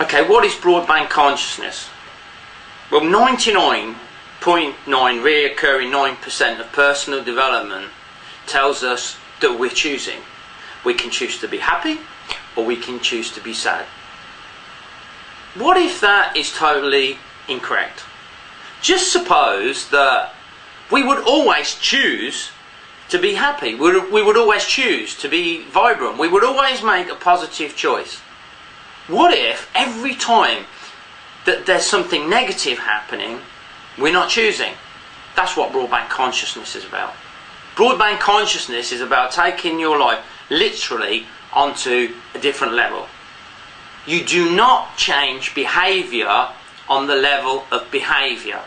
Okay, what is broadband consciousness? Well, 99.9 reoccurring 9% of personal development tells us that we're choosing. We can choose to be happy or we can choose to be sad. What if that is totally incorrect? Just suppose that we would always choose to be happy. We would always choose to be vibrant. We would always make a positive choice. What if every time that there's something negative happening, we're not choosing? That's what broadband consciousness is about. Broadband consciousness is about taking your life literally onto a different level. You do not change behaviour on the level of behaviour.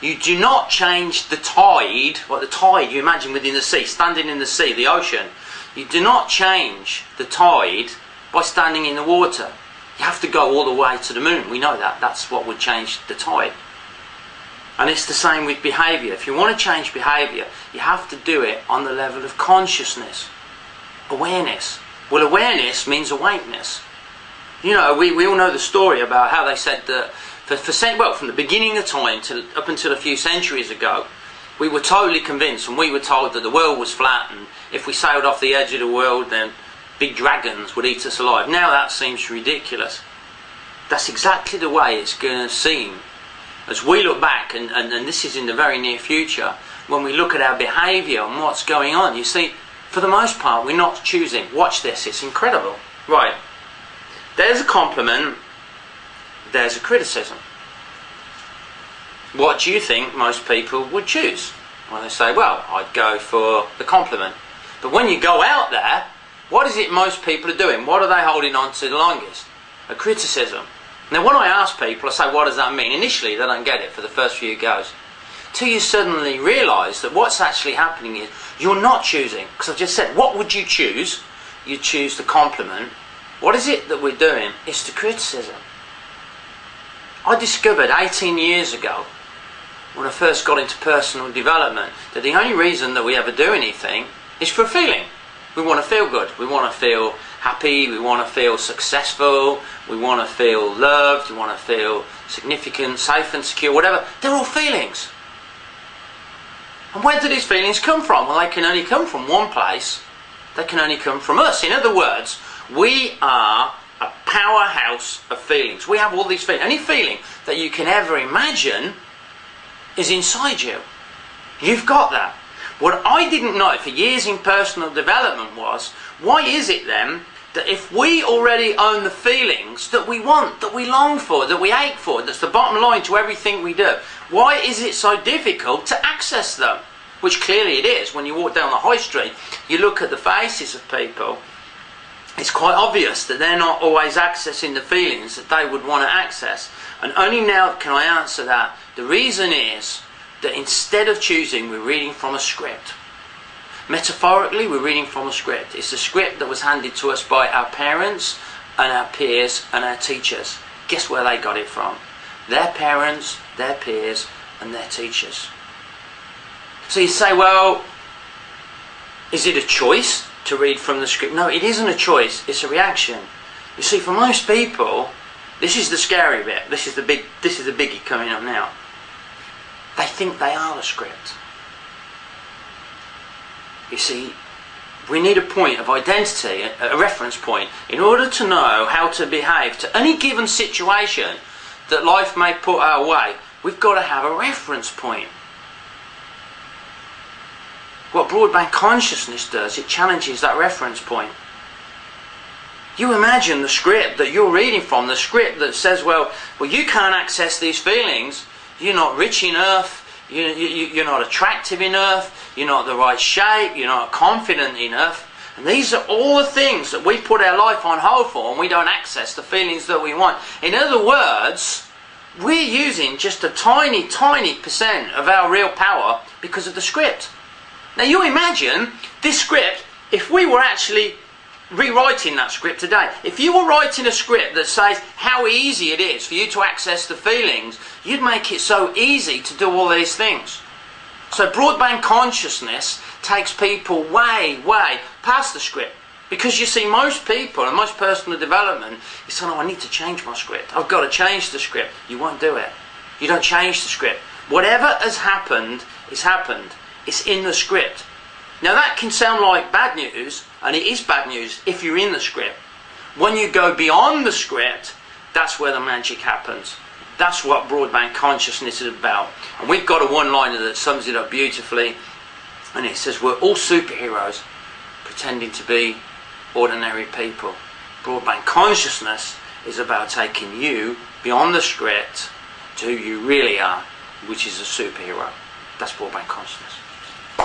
You do not change the tide, what the tide you imagine within the sea, standing in the sea, the ocean. You do not change the tide by standing in the water. You have to go all the way to the moon. We know that. That's what would change the tide. And it's the same with behaviour. If you want to change behaviour, you have to do it on the level of consciousness, awareness. Well, awareness means awakeness. You know, we all know the story about how they said that from the beginning of time up until a few centuries ago, we were totally convinced, and we were told that the world was flat, and if we sailed off the edge of the world, then big dragons would eat us alive. Now that seems ridiculous. That's exactly the way it's going to seem as we look back, and this is in the very near future, when we look at our behaviour and what's going on. You see, for the most part, we're not choosing. Watch this, it's incredible. Right, there's a compliment, there's a criticism. What do you think most people would choose? Well, they say, well, I'd go for the compliment. But when you go out there, what is it most people are doing? What are they holding on to the longest? A criticism. Now, when I ask people, I say, what does that mean? Initially, they don't get it for the first few goes. Till you suddenly realise that what's actually happening is you're not choosing. Because I've just said, what would you choose? You choose the compliment. What is it that we're doing? It's the criticism. I discovered 18 years ago, when I first got into personal development, that the only reason that we ever do anything is for a feeling. We want to feel good. We want to feel happy. We want to feel successful. We want to feel loved. We want to feel significant, safe and secure, whatever. They're all feelings. And where do these feelings come from? Well, they can only come from one place. They can only come from us. In other words, we are a powerhouse of feelings. We have all these feelings. Any feeling that you can ever imagine is inside you. You've got that. What I didn't know for years in personal development was, why is it then that if we already own the feelings that we want, that we long for, that we ache for, that's the bottom line to everything we do, why is it so difficult to access them? Which clearly it is. When you walk down the high street, you look at the faces of people, it's quite obvious that they're not always accessing the feelings that they would want to access. And only now can I answer that. The reason is that instead of choosing, we're reading from a script. Metaphorically, we're reading from a script. It's a script that was handed to us by our parents and our peers and our teachers. Guess where they got it from? Their parents, their peers and their teachers. So you say, well, is it a choice to read from the script? No, it isn't a choice, it's a reaction. You see, for most people, this is the scary bit. This is the biggie coming up now. They think they are the script. You see, we need a point of identity, a reference point, in order to know how to behave to any given situation that life may put our way. We've got to have a reference point. What broadband consciousness does, it challenges that reference point. You imagine the script that you're reading from, the script that says, well, you can't access these feelings, you're not rich enough, you're not attractive enough, you're not the right shape, you're not confident enough. And these are all the things that we put our life on hold for, and we don't access the feelings that we want. In other words, we're using just a tiny, tiny percent of our real power because of the script. Now you imagine this script, if we were actually rewriting that script today. If you were writing a script that says how easy it is for you to access the feelings, you'd make it so easy to do all these things. So broadband consciousness takes people way, way past the script. Because you see, most people and most personal development is saying, oh, I need to change my script. I've got to change the script. You won't do it. You don't change the script. Whatever has happened, it's happened. It's in the script. Now that can sound like bad news, and it is bad news if you're in the script. When you go beyond the script, that's where the magic happens. That's what broadband consciousness is about. And we've got a one-liner that sums it up beautifully, and it says, we're all superheroes pretending to be ordinary people. Broadband consciousness is about taking you beyond the script to who you really are, which is a superhero. That's broadband consciousness.